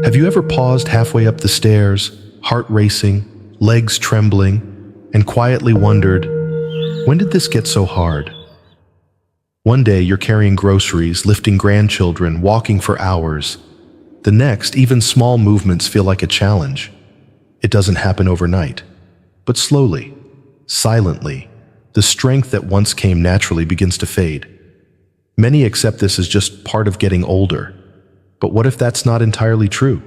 Have you ever paused halfway up the stairs, heart racing, legs trembling, and quietly wondered, when did this get so hard? One day you're carrying groceries, lifting grandchildren, walking for hours. The next, even small movements feel like a challenge. It doesn't happen overnight, but slowly, silently, the strength that once came naturally begins to fade. Many accept this as just part of getting older. But what if that's not entirely true?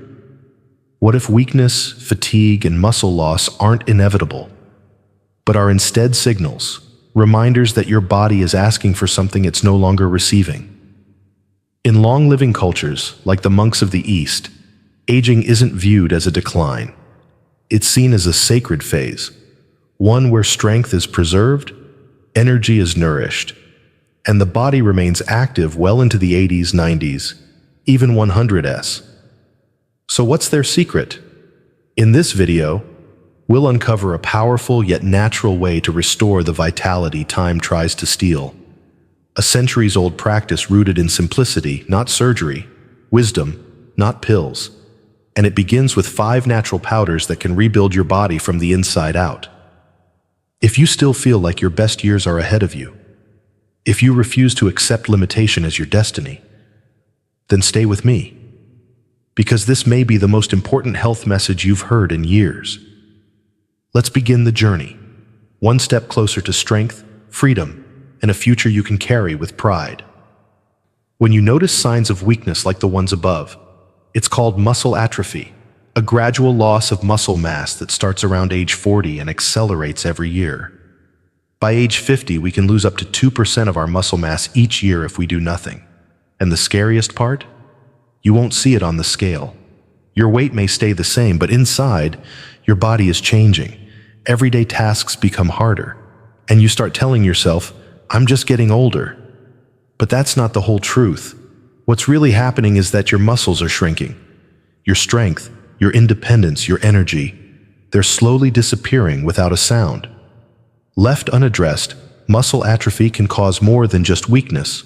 What if weakness, fatigue, and muscle loss aren't inevitable, but are instead signals, reminders that your body is asking for something it's no longer receiving? In long-living cultures, like the monks of the East, aging isn't viewed as a decline. It's seen as a sacred phase, one where strength is preserved, energy is nourished, and the body remains active well into the 80s, 90s, even 100s. So what's their secret? In this video, we'll uncover a powerful yet natural way to restore the vitality time tries to steal. A centuries-old practice rooted in simplicity, not surgery, wisdom, not pills. And it begins with 5 natural powders that can rebuild your body from the inside out. If you still feel like your best years are ahead of you, if you refuse to accept limitation as your destiny, then stay with me, because this may be the most important health message you've heard in years. Let's begin the journey, one step closer to strength, freedom, and a future you can carry with pride. When you notice signs of weakness like the ones above, it's called muscle atrophy, a gradual loss of muscle mass that starts around age 40 and accelerates every year. By age 50, we can lose up to 2% of our muscle mass each year if we do nothing. And the scariest part? You won't see it on the scale. Your weight may stay the same, but inside, your body is changing. Everyday tasks become harder, and you start telling yourself, I'm just getting older. But that's not the whole truth. What's really happening is that your muscles are shrinking. Your strength, your independence, your energy, they're slowly disappearing without a sound. Left unaddressed, muscle atrophy can cause more than just weakness.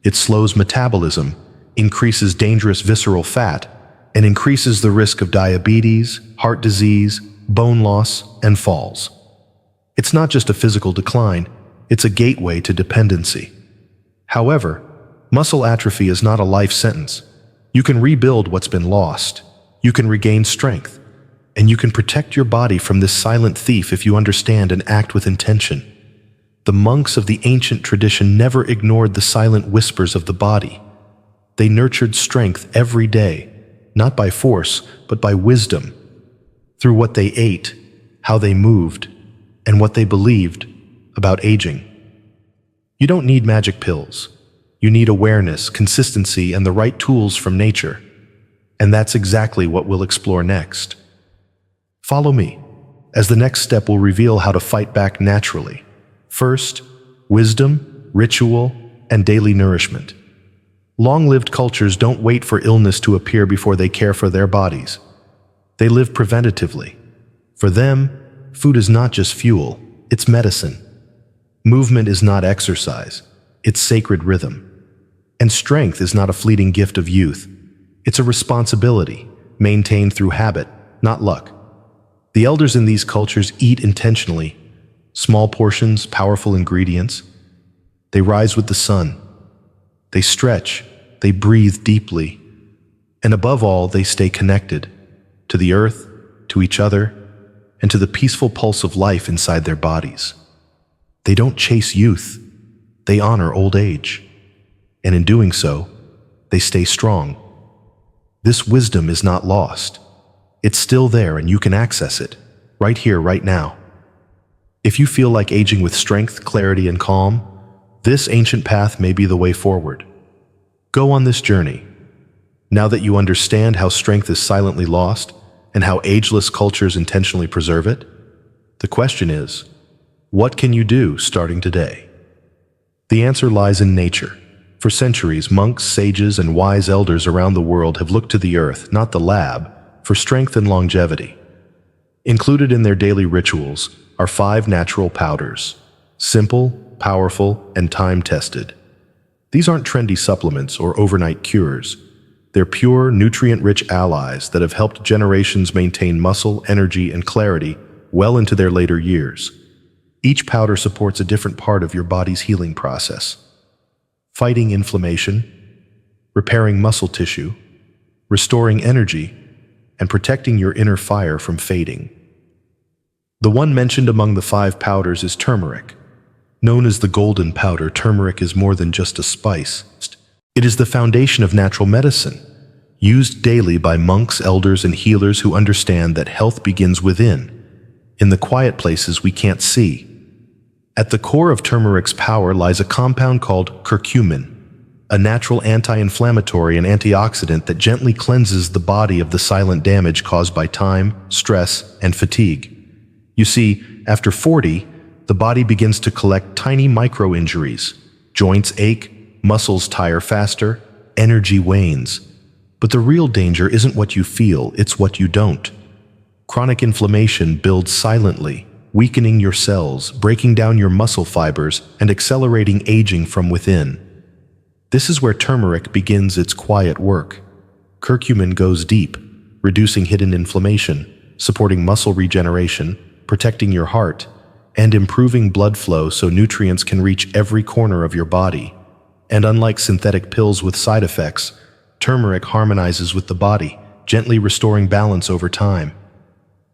It slows metabolism, increases dangerous visceral fat, and increases the risk of diabetes, heart disease, bone loss, and falls. It's not just a physical decline, it's a gateway to dependency. However, muscle atrophy is not a life sentence. You can rebuild what's been lost. You can regain strength. And you can protect your body from this silent thief if you understand and act with intention. The monks of the ancient tradition never ignored the silent whispers of the body. They nurtured strength every day, not by force, but by wisdom, through what they ate, how they moved, and what they believed about aging. You don't need magic pills. You need awareness, consistency, and the right tools from nature. And that's exactly what we'll explore next. Follow me, as the next step will reveal how to fight back naturally. First, wisdom, ritual, and daily nourishment. Long-lived cultures don't wait for illness to appear before they care for their bodies. They live preventatively. For them, food is not just fuel, it's medicine. Movement is not exercise, it's sacred rhythm. And strength is not a fleeting gift of youth. It's a responsibility, maintained through habit, not luck. The elders in these cultures eat intentionally. Small portions, powerful ingredients. They rise with the sun. They stretch, they breathe deeply. And above all, they stay connected to the earth, to each other, and to the peaceful pulse of life inside their bodies. They don't chase youth, they honor old age. And in doing so, they stay strong. This wisdom is not lost. It's still there and you can access it, right here, right now. If you feel like aging with strength, clarity, and calm, this ancient path may be the way forward. Go on this journey. Now that you understand how strength is silently lost and how ageless cultures intentionally preserve it, the question is, what can you do starting today? The answer lies in nature. For centuries, monks, sages, and wise elders around the world have looked to the earth, not the lab, for strength and longevity. Included in their daily rituals are 5 natural powders, simple, powerful, and time-tested. These aren't trendy supplements or overnight cures. They're pure, nutrient-rich allies that have helped generations maintain muscle, energy, and clarity well into their later years. Each powder supports a different part of your body's healing process. Fighting inflammation, repairing muscle tissue, restoring energy, and protecting your inner fire from fading. The one mentioned among the 5 powders is turmeric. Known as the golden powder, turmeric is more than just a spice. It is the foundation of natural medicine, used daily by monks, elders, and healers who understand that health begins within, in the quiet places we can't see. At the core of turmeric's power lies a compound called curcumin, a natural anti-inflammatory and antioxidant that gently cleanses the body of the silent damage caused by time, stress, and fatigue. You see, after 40, the body begins to collect tiny micro-injuries. Joints ache, muscles tire faster, energy wanes. But the real danger isn't what you feel, it's what you don't. Chronic inflammation builds silently, weakening your cells, breaking down your muscle fibers, and accelerating aging from within. This is where turmeric begins its quiet work. Curcumin goes deep, reducing hidden inflammation, supporting muscle regeneration, protecting your heart, and improving blood flow so nutrients can reach every corner of your body. And unlike synthetic pills with side effects, turmeric harmonizes with the body, gently restoring balance over time.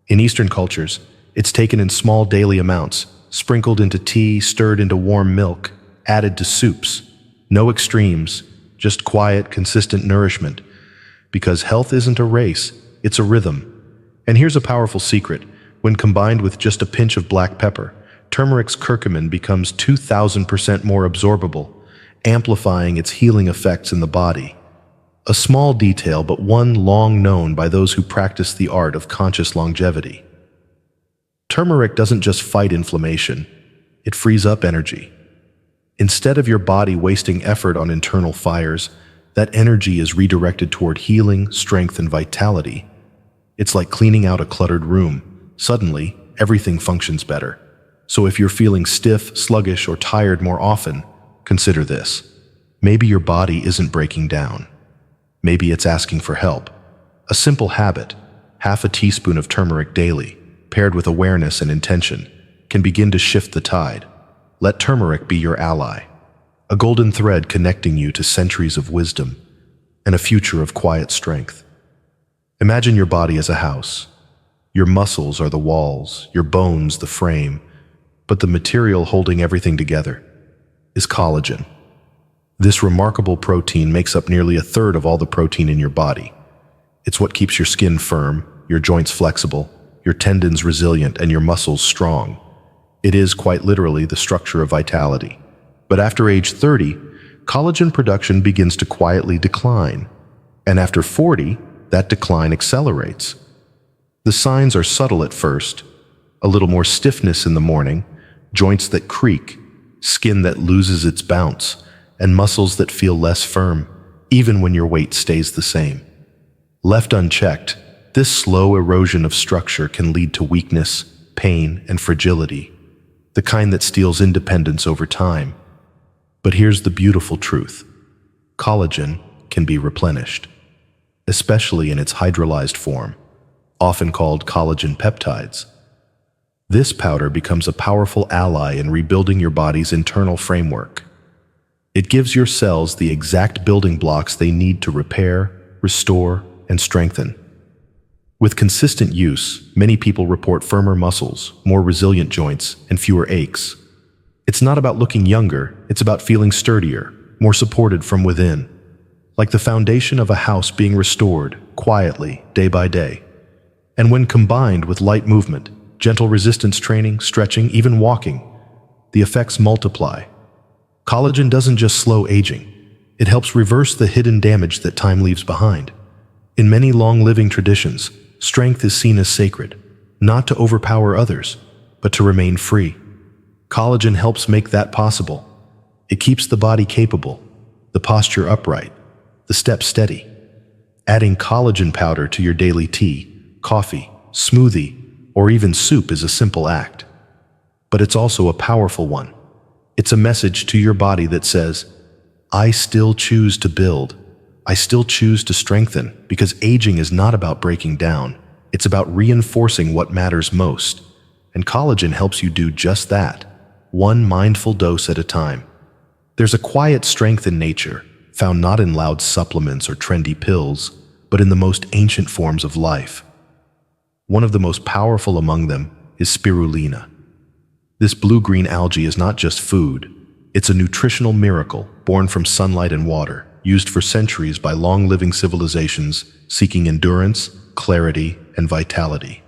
In Eastern cultures, it's taken in small daily amounts, sprinkled into tea, stirred into warm milk, added to soups. No extremes, just quiet, consistent nourishment. Because health isn't a race, it's a rhythm. And here's a powerful secret. When combined with just a pinch of black pepper, turmeric's curcumin becomes 2,000% more absorbable, amplifying its healing effects in the body. A small detail, but one long known by those who practice the art of conscious longevity. Turmeric doesn't just fight inflammation, it frees up energy. Instead of your body wasting effort on internal fires, that energy is redirected toward healing, strength, and vitality. It's like cleaning out a cluttered room. Suddenly, everything functions better. So if you're feeling stiff, sluggish, or tired more often, consider this. Maybe your body isn't breaking down. Maybe it's asking for help. A simple habit, half a teaspoon of turmeric daily, paired with awareness and intention, can begin to shift the tide. Let turmeric be your ally, a golden thread connecting you to centuries of wisdom and a future of quiet strength. Imagine your body as a house. Your muscles are the walls, your bones the frame, but the material holding everything together is collagen. This remarkable protein makes up nearly 1/3 of all the protein in your body. It's what keeps your skin firm, your joints flexible, your tendons resilient, and your muscles strong. It is quite literally the structure of vitality. But after age 30, collagen production begins to quietly decline. And after 40, that decline accelerates. The signs are subtle at first: a little more stiffness in the morning, joints that creak, skin that loses its bounce, and muscles that feel less firm, even when your weight stays the same. Left unchecked, this slow erosion of structure can lead to weakness, pain, and fragility, the kind that steals independence over time. But here's the beautiful truth. Collagen can be replenished, especially in its hydrolyzed form, often called collagen peptides. This powder becomes a powerful ally in rebuilding your body's internal framework. It gives your cells the exact building blocks they need to repair, restore, and strengthen. With consistent use, many people report firmer muscles, more resilient joints, and fewer aches. It's not about looking younger, it's about feeling sturdier, more supported from within, like the foundation of a house being restored quietly, day by day. And when combined with light movement, gentle resistance training, stretching, even walking, the effects multiply. Collagen doesn't just slow aging, it helps reverse the hidden damage that time leaves behind. In many long-living traditions, strength is seen as sacred, not to overpower others, but to remain free. Collagen helps make that possible. It keeps the body capable, the posture upright, the steps steady. Adding collagen powder to your daily tea, coffee, smoothie, or even soup is a simple act. But it's also a powerful one. It's a message to your body that says, I still choose to build, I still choose to strengthen because aging is not about breaking down. It's about reinforcing what matters most. And collagen helps you do just that, one mindful dose at a time. There's a quiet strength in nature, found not in loud supplements or trendy pills, but in the most ancient forms of life. One of the most powerful among them is spirulina. This blue-green algae is not just food. It's a nutritional miracle born from sunlight and water, used for centuries by long-living civilizations seeking endurance, clarity, and vitality.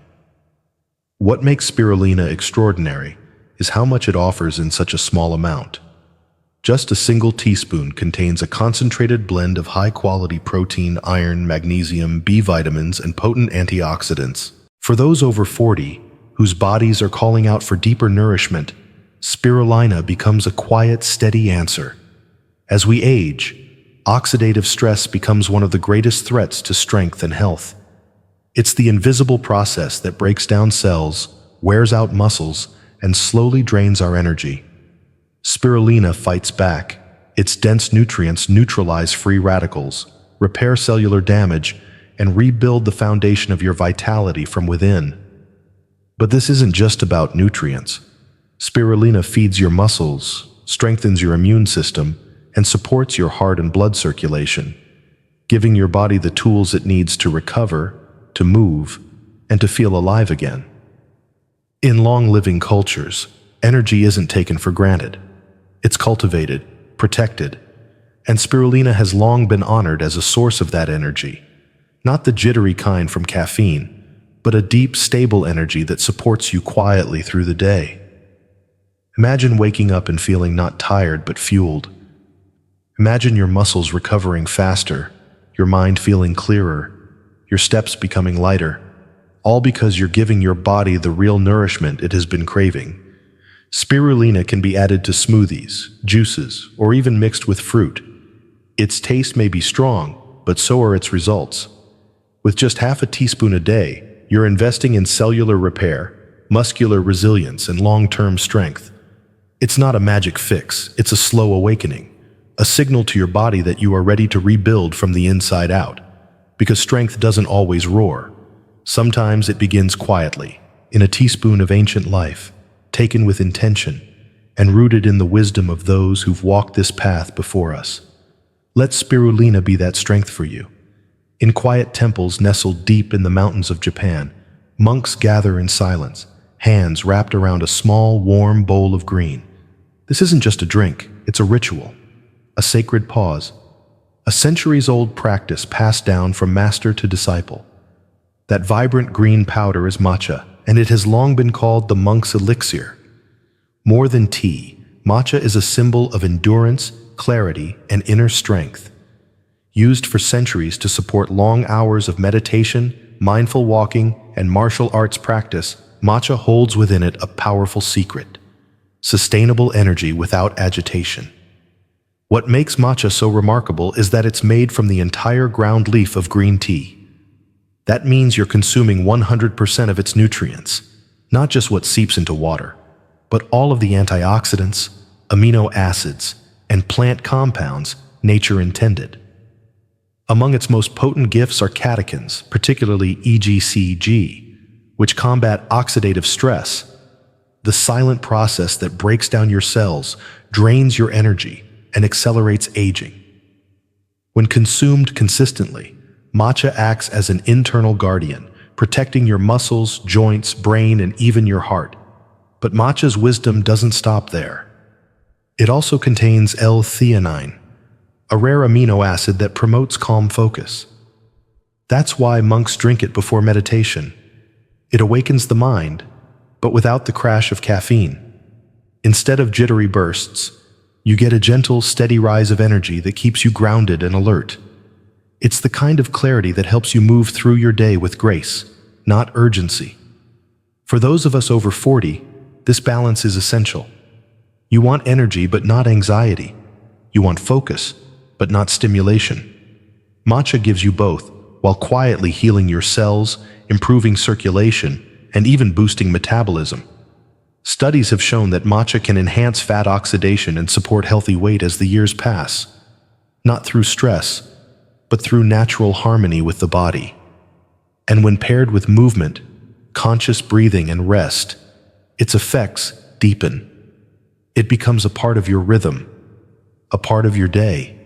What makes spirulina extraordinary is how much it offers in such a small amount. Just a single teaspoon contains a concentrated blend of high-quality protein, iron, magnesium, B vitamins, and potent antioxidants. For those over 40, whose bodies are calling out for deeper nourishment, spirulina becomes a quiet, steady answer. As we age, oxidative stress becomes one of the greatest threats to strength and health. It's the invisible process that breaks down cells, wears out muscles, and slowly drains our energy. Spirulina fights back. Its dense nutrients neutralize free radicals, repair cellular damage, and rebuild the foundation of your vitality from within. But this isn't just about nutrients. Spirulina feeds your muscles, strengthens your immune system, and supports your heart and blood circulation, giving your body the tools it needs to recover, to move, and to feel alive again. In long-living cultures, energy isn't taken for granted. It's cultivated, protected, and spirulina has long been honored as a source of that energy. Not the jittery kind from caffeine, but a deep, stable energy that supports you quietly through the day. Imagine waking up and feeling not tired but fueled. Imagine your muscles recovering faster, your mind feeling clearer, your steps becoming lighter, all because you're giving your body the real nourishment it has been craving. Spirulina can be added to smoothies, juices, or even mixed with fruit. Its taste may be strong, but so are its results. With just half a teaspoon a day, you're investing in cellular repair, muscular resilience, and long-term strength. It's not a magic fix, it's a slow awakening, a signal to your body that you are ready to rebuild from the inside out. Because strength doesn't always roar. Sometimes it begins quietly, in a teaspoon of ancient life, taken with intention, and rooted in the wisdom of those who've walked this path before us. Let spirulina be that strength for you. In quiet temples nestled deep in the mountains of Japan, monks gather in silence, hands wrapped around a small, warm bowl of green. This isn't just a drink, it's a ritual, a sacred pause, a centuries-old practice passed down from master to disciple. That vibrant green powder is matcha, and it has long been called the monk's elixir. More than tea, matcha is a symbol of endurance, clarity, and inner strength. Used for centuries to support long hours of meditation, mindful walking, and martial arts practice, matcha holds within it a powerful secret: sustainable energy without agitation. What makes matcha so remarkable is that it's made from the entire ground leaf of green tea. That means you're consuming 100% of its nutrients, not just what seeps into water, but all of the antioxidants, amino acids, and plant compounds nature intended. Among its most potent gifts are catechins, particularly EGCG, which combat oxidative stress, the silent process that breaks down your cells, drains your energy, and accelerates aging. When consumed consistently, matcha acts as an internal guardian, protecting your muscles, joints, brain, and even your heart. But matcha's wisdom doesn't stop there. It also contains L-theanine, a rare amino acid that promotes calm focus. That's why monks drink it before meditation. It awakens the mind, but without the crash of caffeine. Instead of jittery bursts, you get a gentle, steady rise of energy that keeps you grounded and alert. It's the kind of clarity that helps you move through your day with grace, not urgency. For those of us over 40, this balance is essential. You want energy but not anxiety. You want focus but not stimulation. Matcha gives you both, while quietly healing your cells, improving circulation, and even boosting metabolism. Studies have shown that matcha can enhance fat oxidation and support healthy weight as the years pass. Not through stress, but through natural harmony with the body. And when paired with movement, conscious breathing and rest, its effects deepen. It becomes a part of your rhythm, a part of your day,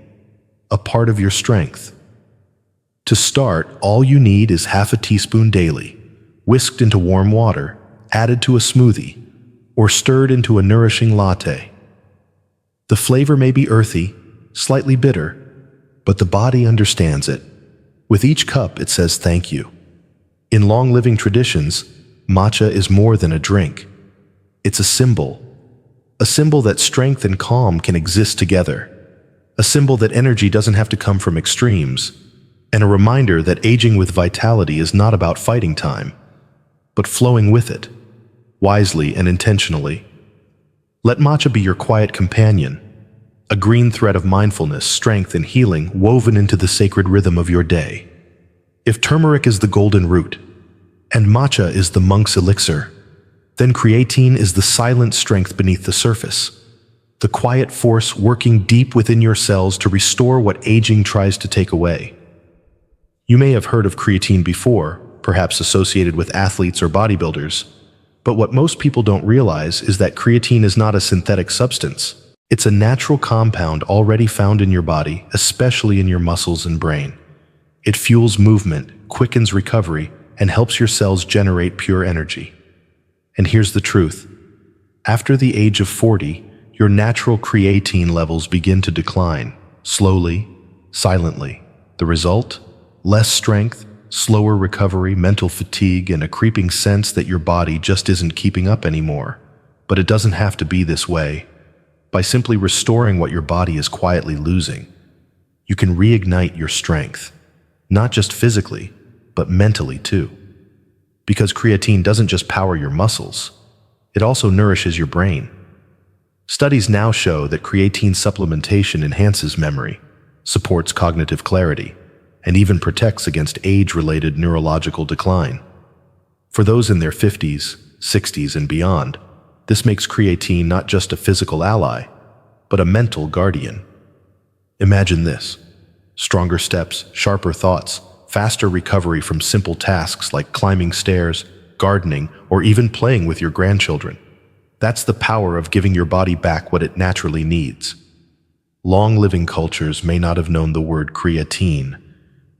a part of your strength. To start, all you need is half a teaspoon daily, whisked into warm water, added to a smoothie, or stirred into a nourishing latte. The flavor may be earthy, slightly bitter, but the body understands it. With each cup, it says thank you. In long-living traditions, matcha is more than a drink. It's a symbol that strength and calm can exist together, a symbol that energy doesn't have to come from extremes, and a reminder that aging with vitality is not about fighting time, but flowing with it, wisely and intentionally. Let matcha be your quiet companion, a green thread of mindfulness, strength, and healing woven into the sacred rhythm of your day. If turmeric is the golden root, and matcha is the monk's elixir, then creatine is the silent strength beneath the surface, the quiet force working deep within your cells to restore what aging tries to take away. You may have heard of creatine before, perhaps associated with athletes or bodybuilders, but what most people don't realize is that creatine is not a synthetic substance. It's a natural compound already found in your body, especially in your muscles and brain. It fuels movement, quickens recovery, and helps your cells generate pure energy. And here's the truth. After the age of 40, your natural creatine levels begin to decline, slowly, silently. The result? Less strength, slower recovery, mental fatigue, and a creeping sense that your body just isn't keeping up anymore. But it doesn't have to be this way. By simply restoring what your body is quietly losing, you can reignite your strength, not just physically, but mentally too. Because creatine doesn't just power your muscles, it also nourishes your brain. Studies now show that creatine supplementation enhances memory, supports cognitive clarity, and even protects against age-related neurological decline. For those in their 50s, 60s, and beyond, this makes creatine not just a physical ally, but a mental guardian. Imagine this: stronger steps, sharper thoughts, faster recovery from simple tasks like climbing stairs, gardening, or even playing with your grandchildren. That's the power of giving your body back what it naturally needs. Long-living cultures may not have known the word creatine,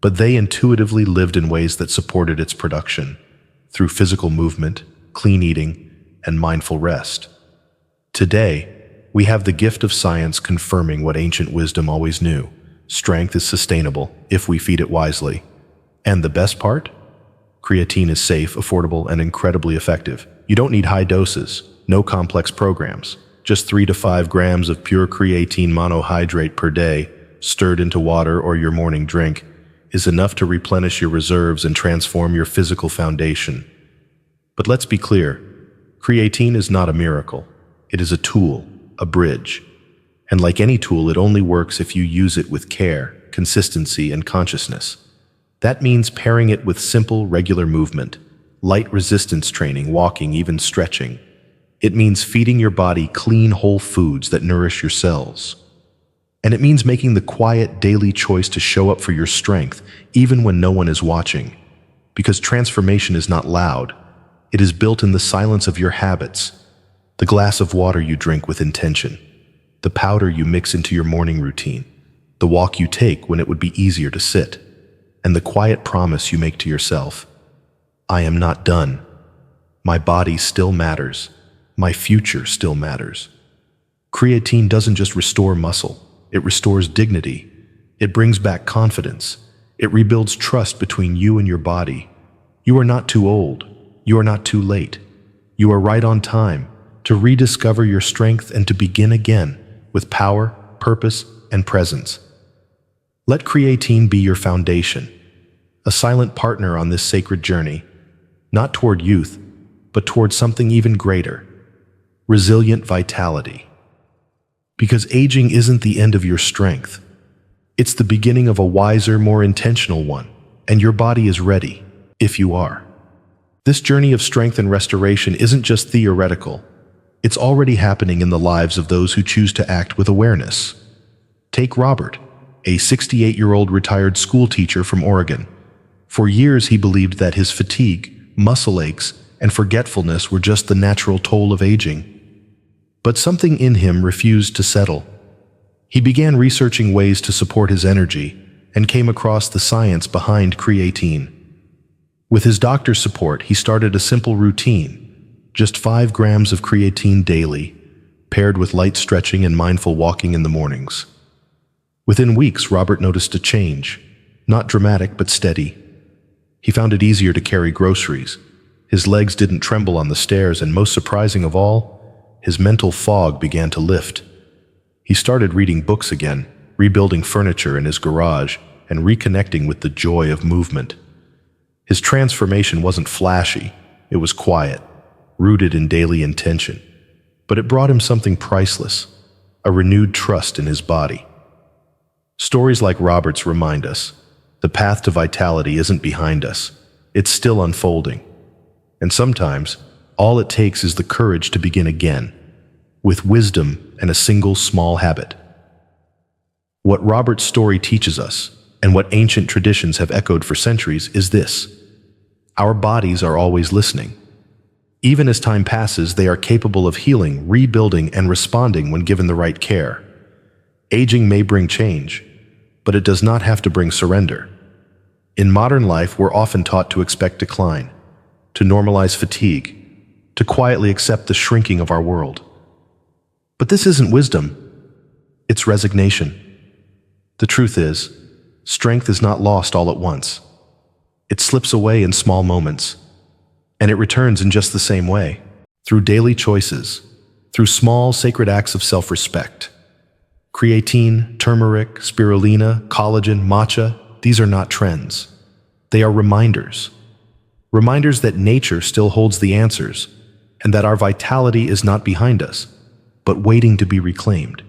but they intuitively lived in ways that supported its production, through physical movement, clean eating, and mindful rest. Today, we have the gift of science confirming what ancient wisdom always knew: strength is sustainable if we feed it wisely. And the best part? Creatine is safe, affordable, and incredibly effective. You don't need high doses, no complex programs. Just 3 to 5 grams of pure creatine monohydrate per day, stirred into water or your morning drink, is enough to replenish your reserves and transform your physical foundation. But let's be clear, creatine is not a miracle. It is a tool, a bridge. And like any tool, it only works if you use it with care, consistency, and consciousness. That means pairing it with simple, regular movement, light resistance training, walking, even stretching. It means feeding your body clean, whole foods that nourish your cells. And it means making the quiet, daily choice to show up for your strength, even when no one is watching. Because transformation is not loud. It is built in the silence of your habits, the glass of water you drink with intention, the powder you mix into your morning routine, the walk you take when it would be easier to sit, and the quiet promise you make to yourself: I am not done. My body still matters. My future still matters. Creatine doesn't just restore muscle. It restores dignity. It brings back confidence. It rebuilds trust between you and your body. You are not too old. You are not too late. You are right on time to rediscover your strength and to begin again with power, purpose, and presence. Let creatine be your foundation, a silent partner on this sacred journey, not toward youth, but toward something even greater: resilient vitality. Because aging isn't the end of your strength. It's the beginning of a wiser, more intentional one, and your body is ready, if you are. This journey of strength and restoration isn't just theoretical. It's already happening in the lives of those who choose to act with awareness. Take Robert. a 68-year-old retired school teacher from Oregon. For years he believed that his fatigue, muscle aches, and forgetfulness were just the natural toll of aging. But something in him refused to settle. He began researching ways to support his energy and came across the science behind creatine. With his doctor's support, he started a simple routine, just 5 grams of creatine daily, paired with light stretching and mindful walking in the mornings. Within weeks, Robert noticed a change, not dramatic but steady. He found it easier to carry groceries. His legs didn't tremble on the stairs, and most surprising of all, his mental fog began to lift. He started reading books again, rebuilding furniture in his garage, and reconnecting with the joy of movement. His transformation wasn't flashy, it was quiet, rooted in daily intention. But it brought him something priceless, a renewed trust in his body. Stories like Robert's remind us, the path to vitality isn't behind us, it's still unfolding. And sometimes, all it takes is the courage to begin again, with wisdom and a single small habit. What Robert's story teaches us, and what ancient traditions have echoed for centuries, is this: our bodies are always listening. Even as time passes, they are capable of healing, rebuilding, and responding when given the right care. Aging may bring change, but it does not have to bring surrender. In modern life, we're often taught to expect decline, to normalize fatigue, to quietly accept the shrinking of our world. But this isn't wisdom, it's resignation. The truth is, strength is not lost all at once. It slips away in small moments, and it returns in just the same way, through daily choices, through small sacred acts of self-respect. Creatine, turmeric, spirulina, collagen, matcha, these are not trends. They are reminders. Reminders that nature still holds the answers, and that our vitality is not behind us, but waiting to be reclaimed.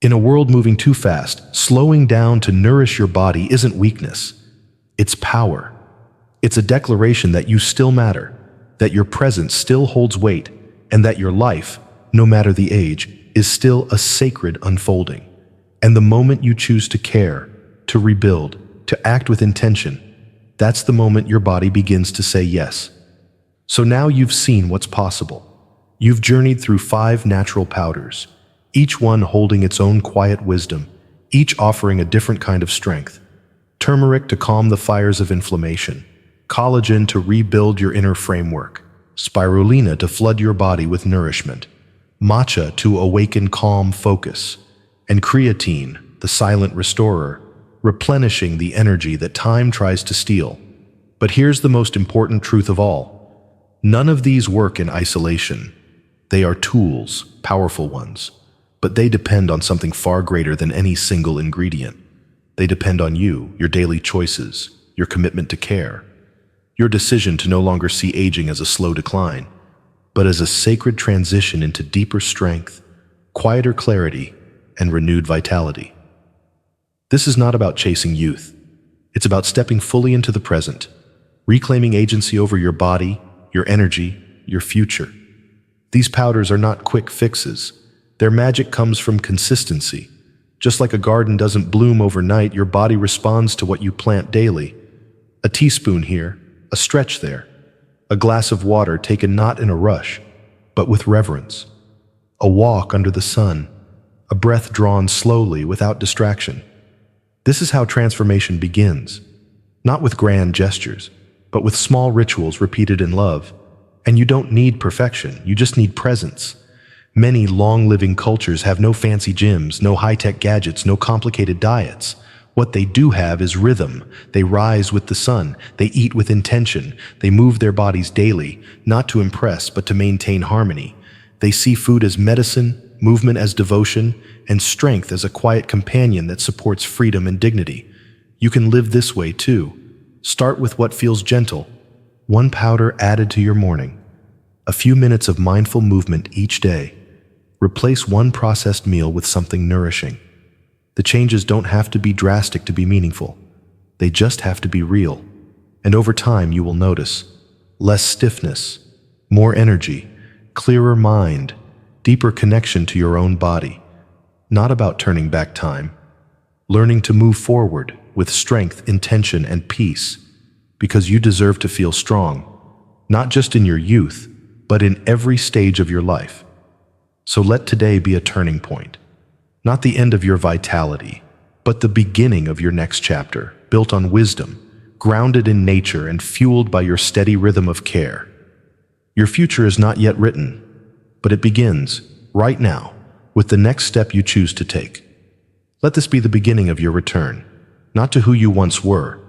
In a world moving too fast, slowing down to nourish your body isn't weakness, it's power. It's a declaration that you still matter, that your presence still holds weight, and that your life, no matter the age, is still a sacred unfolding. And the moment you choose to care, to rebuild, to act with intention, that's the moment your body begins to say yes. So now you've seen what's possible. You've journeyed through 5 natural powders, each one holding its own quiet wisdom, each offering a different kind of strength. Turmeric to calm the fires of inflammation, collagen to rebuild your inner framework, spirulina to flood your body with nourishment, matcha to awaken calm focus, and creatine, the silent restorer, replenishing the energy that time tries to steal. But here's the most important truth of all. None of these work in isolation. They are tools, powerful ones, but they depend on something far greater than any single ingredient. They depend on you, your daily choices, your commitment to care, your decision to no longer see aging as a slow decline, but as a sacred transition into deeper strength, quieter clarity, and renewed vitality. This is not about chasing youth. It's about stepping fully into the present, reclaiming agency over your body, your energy, your future. These powders are not quick fixes. Their magic comes from consistency. Just like a garden doesn't bloom overnight, your body responds to what you plant daily. A teaspoon here, a stretch there, a glass of water taken not in a rush, but with reverence. A walk under the sun, a breath drawn slowly without distraction. This is how transformation begins, not with grand gestures, but with small rituals repeated in love. And you don't need perfection, you just need presence. Many long-living cultures have no fancy gyms, no high-tech gadgets, no complicated diets. What they do have is rhythm. They rise with the sun. They eat with intention. They move their bodies daily, not to impress, but to maintain harmony. They see food as medicine, movement as devotion, and strength as a quiet companion that supports freedom and dignity. You can live this way too. Start with what feels gentle. 1 powder added to your morning. A few minutes of mindful movement each day. Replace 1 processed meal with something nourishing. The changes don't have to be drastic to be meaningful. They just have to be real. And over time, you will notice less stiffness, more energy, clearer mind, deeper connection to your own body. Not about turning back time, learning to move forward with strength, intention, and peace, because you deserve to feel strong, not just in your youth, but in every stage of your life. So let today be a turning point, not the end of your vitality, but the beginning of your next chapter, built on wisdom, grounded in nature, and fueled by your steady rhythm of care. Your future is not yet written, but it begins, right now, with the next step you choose to take. Let this be the beginning of your return, not to who you once were,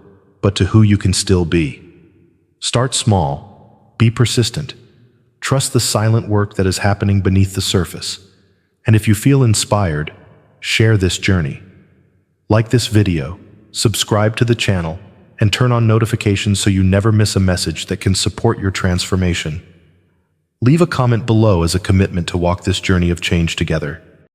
but to who you can still be. Start small, be persistent, trust the silent work that is happening beneath the surface, and if you feel inspired, share this journey. Like this video, subscribe to the channel, and turn on notifications so you never miss a message that can support your transformation. Leave a comment below as a commitment to walk this journey of change together.